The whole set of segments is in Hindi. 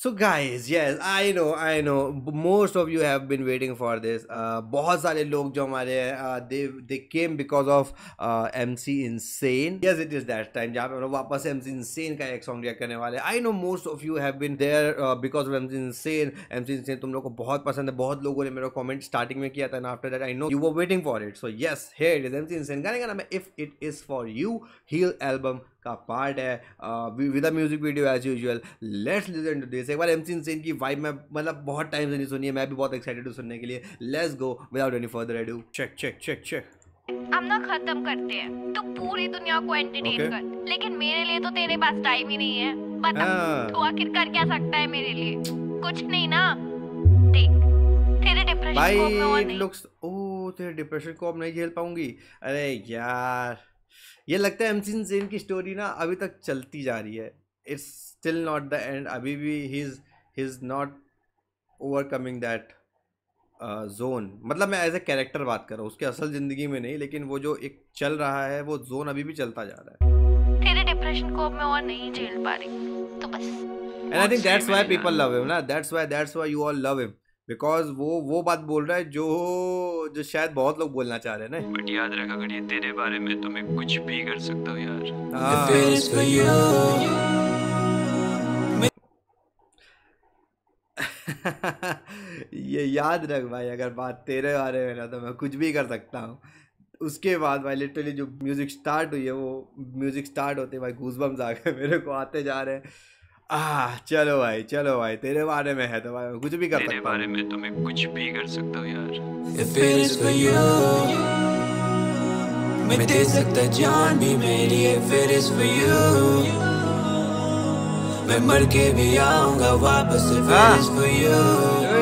So guys, yes, I know. Most of you have been waiting for this. बहुत सारे लोग जो हमारे they came because of MC Insane. Yes, it is that time जहाँ पे हम लोग वापस से MC Insane का एक song रिएक्ट करने वाले हैं. I know most of you have been there because of MC Insane. MC Insane तुम लोग को बहुत पसंद है. बहुत लोगों ने मेरा कमेंट स्टार्टिंग में किया था. And after that I know you were waiting for it. So yes, here it is MC Insane. गाने का नाम है If It Is For You. Heal album का पार्ट है with a music video as usual. Let's listen to this. एक बार एमसी इनसेन की वाइब मैं मतलब बहुत टाइम से नहीं सुनी है. मैं भी बहुत एक्साइटेड हूँ सुनने के लिए. Let's go without any further ado. Check check check check. हम ना खत्म करते हैं तो पूरी दुनिया को एंटरटेन कर, लेकिन मेरे लिए तो तेरे पास टाइम ही नहीं है. बता तो आखिर कर क्या सकता है मेरे लिए? कुछ नहीं ना. देख तेरे डिप्रेशन को मैं और नहीं. लुक्स ओह तेरे डिप्रेशन को अब नहीं झेल पाऊंगी. अरे यार ये लगता है एमसी इनसेन की स्टोरी ना अभी तक चलती जा रही है. It's still not the end. अभी भी he is not overcoming that zone. मतलब मैं एज ए कैरेक्टर बात कर रहा हूँ, उसके असल जिंदगी में नहीं, लेकिन वो जो एक चल रहा है वो जोन अभी भी चलता जा रहा है. तेरे डिप्रेशन को मैं और नहीं झेल पा रही तो बस. And I think that's why people love him ना. That's why you all love him. Because वो बात बोल रहा है जो शायद बहुत लोग बोलना चाह रहे हैं ना. बट याद रखा करिए तेरे बारे में तो मैं कुछ भी कर सकता हूँ यार. ये याद रख भाई, अगर बात तेरे बारे में ना तो मैं कुछ भी कर सकता हूँ. उसके बाद भाई लिटरली जो म्यूजिक स्टार्ट हुई है, वो म्यूजिक स्टार्ट होते भाई गूज़बम्स आ गए मेरे को, आते जा रहे हैं. चलो भाई तेरे बारे में है तो भाई कुछ भी कर सकता हूँ. तेरे बारे में तो मैं कुछ भी कर सकता हूँ यार. If it is for you, मैं दे सकता जान भी मेरी. If it is for you, मैं मर के भी आऊंगा वापस. If it is for you,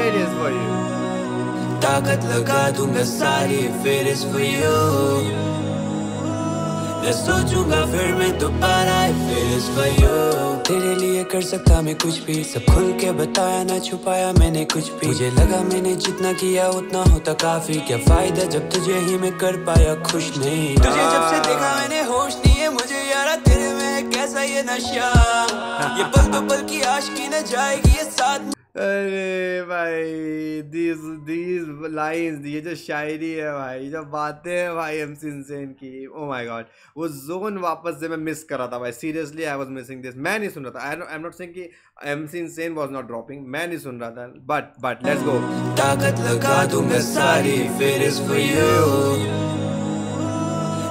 it is for you, ताकत लगा दूंगा सारी. If it is for you, मैं सोचूंगा फिर मैं दोबारा. If it is for you, तेरे लिए कर सकता मैं कुछ भी. सब खुल के बताया ना छुपाया मैंने कुछ भी. मुझे लगा मैंने जितना किया उतना होता काफी. क्या फायदा जब तुझे ही मैं कर पाया खुश नहीं. तुझे जब से देखा मैंने होश नहीं है मुझे यारा. तेरे में कैसा ये नशा, ये पल तो पल की आशिकी न जाएगी ये साथ. अरे भाई these लाइंस, ये जो शायरी है भाई, जो बातें हैं भाई एमसी इनसेन की, ओ माय गॉड. वो जोन वापस से मैं मिस कर रहा था भाई. Seriously I was missing this. मैं नहीं सुन रहा था. आई एम नॉट सेइंग कि MC insane was not dropping. मैं नहीं सुन रहा था. But let's go. ताकत लगा दूंगा सारी. If it is for you,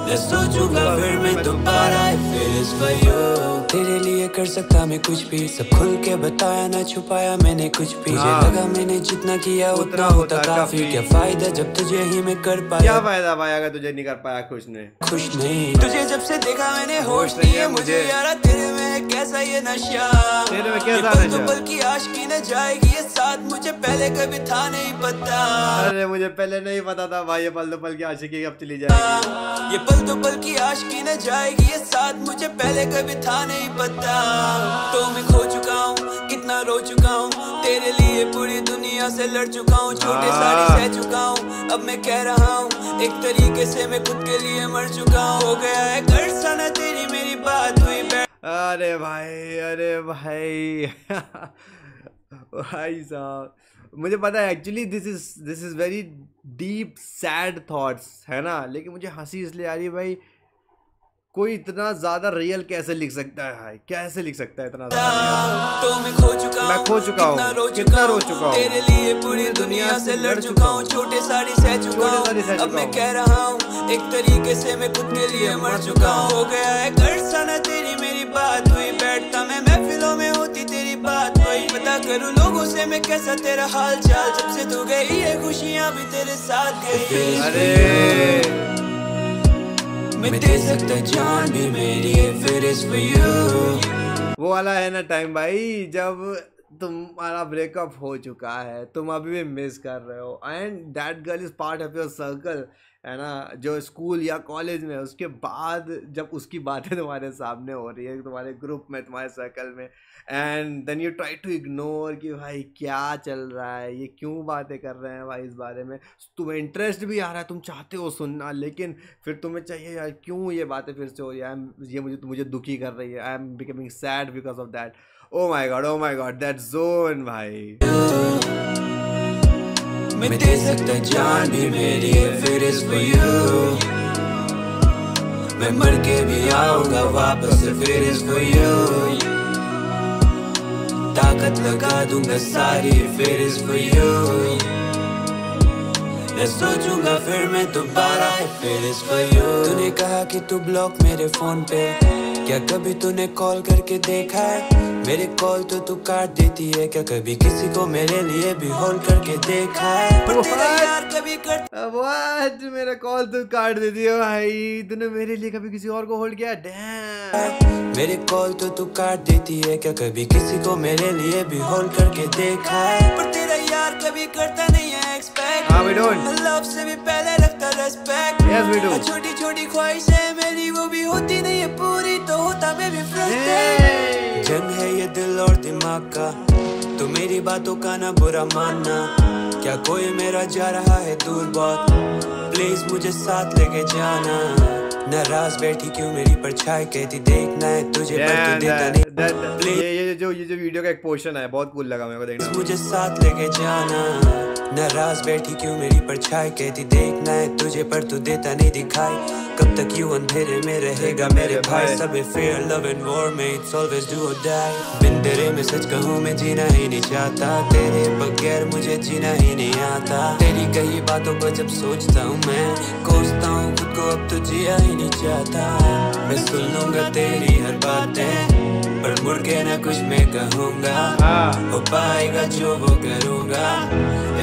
मैं सोचूंगा फिर मैं दोबारा. If it is for you, तेरे लिए कर सकता मैं कुछ भी. सब खुल के बताया ना छुपाया मैंने कुछ भी. मुझे लगा मैंने जितना किया उतना होता काफी. क्या फायदा जब तुझे ही मैं कर पाया. क्या फायदा भाई अगर तुझे नहीं कर पाया खुश नहीं. तुझे जब से देखा मैंने होश नहीं है मुझे यारा. तेरे में कैसा ये नशा, तेरे में कैसा नशा, पल की आशिकी न जाएगी ये साथ. मुझे पहले कभी था नहीं पता. अरे मुझे पहले नहीं पता था भाई ये पल तो पल की आशिकी अब चली जाएगी. ये पल तो पल की आशिकी न जाएगी ये साथ. मुझे पहले कभी था नहीं पता. तो मैं खो चुका हूँ कितना रो चुका हूँ. तेरे लिए पूरी दुनिया से लड़ चुका हूँ. छोटे साड़ी सह चुका हूँ. अब मैं कह रहा हूँ एक तरीके से मैं खुद के लिए मर चुका हूँ. हो गया है कर सना तेरी मेरी बात हुई. अरे भाई भाई साहब मुझे पता है actually this is very deep sad thoughts है ना. लेकिन मुझे हंसी इसलिए आ रही है भाई, कोई इतना ज्यादा रियल कैसे लिख सकता है भाई. कैसे लिख सकता है इतना ज्यादा. तो मैं खो चुका हूँ कितना रो चुका हूँ. तेरे लिए पूरी दुनिया से लड़ चुका हूँ. छोटे साड़ी सह चुका हूँ. अब मैं कह रहा हूँ एक तरीके से मैं खुद के लिए मर चुका हूँ. हो गया है कर सना तेरी मेरी बात हुई. बैठता मैं महफिलों में होती तेरी बात हुई. पता करूँ लोगों से मैं कैसा तेरा हाल चाल. जब से तू गई ये खुशियाँ भी तेरे साथ गई. अरे मैं दे सकता जान भी मेरी. If it is for you, वो वाला है ना टाइम भाई जब तुम्हारा ब्रेकअप हो चुका है, तुम अभी भी मिस कर रहे हो, and that girl is part of your circle है ना, जो स्कूल या कॉलेज में. उसके बाद जब उसकी बातें तुम्हारे सामने हो रही है, तुम्हारे ग्रुप में, तुम्हारे सर्कल में, and then you try to ignore कि भाई क्या चल रहा है, ये क्यों बातें कर रहे हैं भाई इस बारे में. तुम्हें इंटरेस्ट भी आ रहा है, तुम चाहते हो सुनना, लेकिन फिर तुम्हें चाहिए यार क्यों ये बातें फिर से हो रही है. ये मुझे दुखी कर रही है. I am becoming sad because of that. Oh my god, that zone भाई. मैं दे सकता जान भी मेरी if it is for you. मैं मर के भी आऊंगा वापस if it is for you. ताकत लगा दूंगा सारी if it is for you. मैं सोचूंगा फिर मैं दोबारा if it is for you. तूने कहा कि तू ब्लॉक मेरे फोन पे, क्या कभी तूने कॉल करके देखा है? मेरे कॉल तो तू काट देती है, क्या कभी किसी को मेरे लिए भी होल्ड करके देखा है? पर तेरा यार कभी What? मेरा कॉल तू काट देती है भाई, तूने मेरे लिए कभी किसी और को होल्ड किया? Damn. मेरे कॉल तो तू काट देती है, क्या कभी किसी को मेरे लिए भी होल्ड करके देखा है? पर तेरा यार कभी करता नहीं है एक्सपेक्ट. We don't. लव से भी पहले रखता रेस्पेक्ट. Yes we do. छोटी छोटी ख्वाहिशें मेरी वो भी होती नहीं है पूरी, तो होता मैं भी फ्रस्ट्रेट. जंग है ये दिल और दिमाग का, तो मेरी बातों का ना बुरा मानना. क्या कोई मेरा जा रहा है दूर बहुत, प्लीज मुझे साथ लेके जाना. नाराज बैठी क्यों मेरी परछाई, कहती देखना है तुझे पर तू देता नहीं. ये जो वीडियो का एक पोर्शन है बहुत कूल लगा मेरे को, देखना. मुझे साथ लेके जाना. नाराज बैठी क्यों मेरी परछाई, कहती देखना है तुझे पर तू देता नहीं दिखाई. कब तक यूं अंधेरे में रहेगा मेरे भाई, सब फेयर लव एंड वॉर में इट्स ऑलवेज डू और डाई. बिन तेरे में सच कहूं मैं जीना ही नहीं चाहता, तेरे बगैर मुझे जीना ही नहीं आता. तेरी कही बातों को जब सोचता हूँ मैं, कोसता हूँ खुद को अब तो जिया ही नहीं चाहता. मैं सुन लूंगा तेरी हर बातें, पर मुड़ के ना कुछ मैं कहूँगा. हो पाएगा जो वो करूँगा.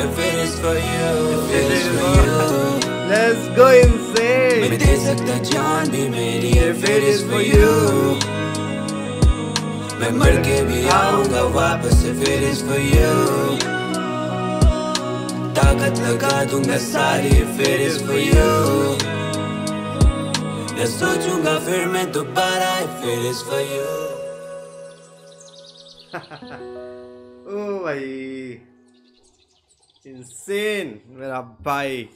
If it is for you, if it is for you, let's go insane. मैं दे सकता जान भी मेरी if it is for you. मैं मर के भी आऊंगा वापस if it is for you. ताकत लगा दूंगा सारी if it is for you. मैं सोचूंगा फिर मैं दोबारा if it is for you. ओ भाई insane मेरा भाई.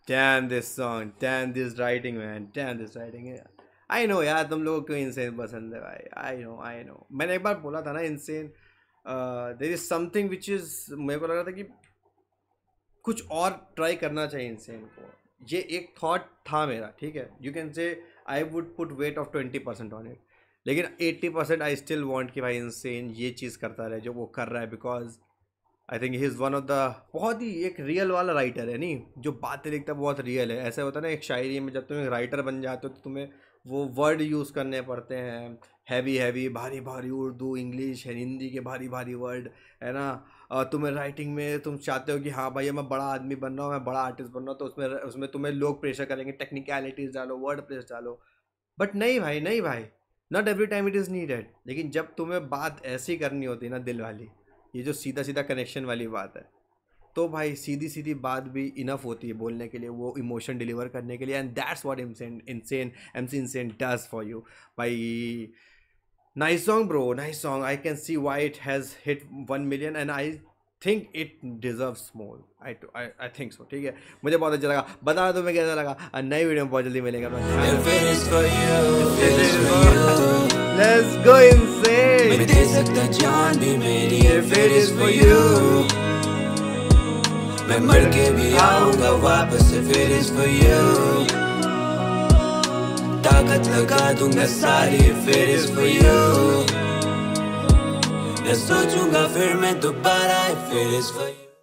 Damn this song, damn this writing man, damn this writing. I know यार तुम लोगों को insane पसंद है भाई. I know. मैंने एक बार बोला था ना insane. There is something which is, मेरे को लग रहा था कि कुछ और ट्राई करना चाहिए insane को. ये एक थॉट था मेरा, ठीक है. You can say I would put weight of 20% on it. लेकिन 80% I still want कि भाई insane ये चीज़ करता रहे जो वो कर रहा है, because I think he is one of the, बहुत ही एक रियल वाला राइटर है. नहीं, जो बातें लिखता है बहुत रियल है. ऐसा होता है ना एक शायरी में, जब तुम एक राइटर बन जाते हो तो तुम्हें वो वर्ड यूज़ करने पड़ते हैं, हैवी भारी भारी उर्दू, इंग्लिश, हिंदी के भारी भारी वर्ड, है ना. तुम्हें राइटिंग में तुम चाहते हो कि हाँ भाई मैं बड़ा आदमी बन रहा हूँ, मैं बड़ा आर्टिस्ट बन रहा हूँ, तो उसमें तुम्हें लोग प्रेशर करेंगे, टेक्निकलिटीज़ डालो, वर्ड प्रेस डालो. बट नहीं भाई, not every time it is needed. लेकिन जब तुम्हें बात ऐसी करनी होती है ना, दिल वाली, ये जो सीधा कनेक्शन वाली बात है, तो भाई सीधी बात भी इनफ होती है बोलने के लिए, वो इमोशन डिलीवर करने के लिए. And that's what MC Insane does for you भाई. Nice song bro, nice song. I can see why it has hit 1 million and I think it deserves more. I think so. ठीक है, मुझे बहुत अच्छा लगा. बता तुम्हें कैसा लगा. नई वीडियो में बहुत जल्दी मिलेगा. Let's go insane. मैं दे सकता जान भी मेरी if it is for you. मैं मर के भी आऊंगा वापस if it is for you. ताकत लगा दूंगा सारी if it is for you. मैं सोचूंगा फिर मैं दोबारा if it is for you.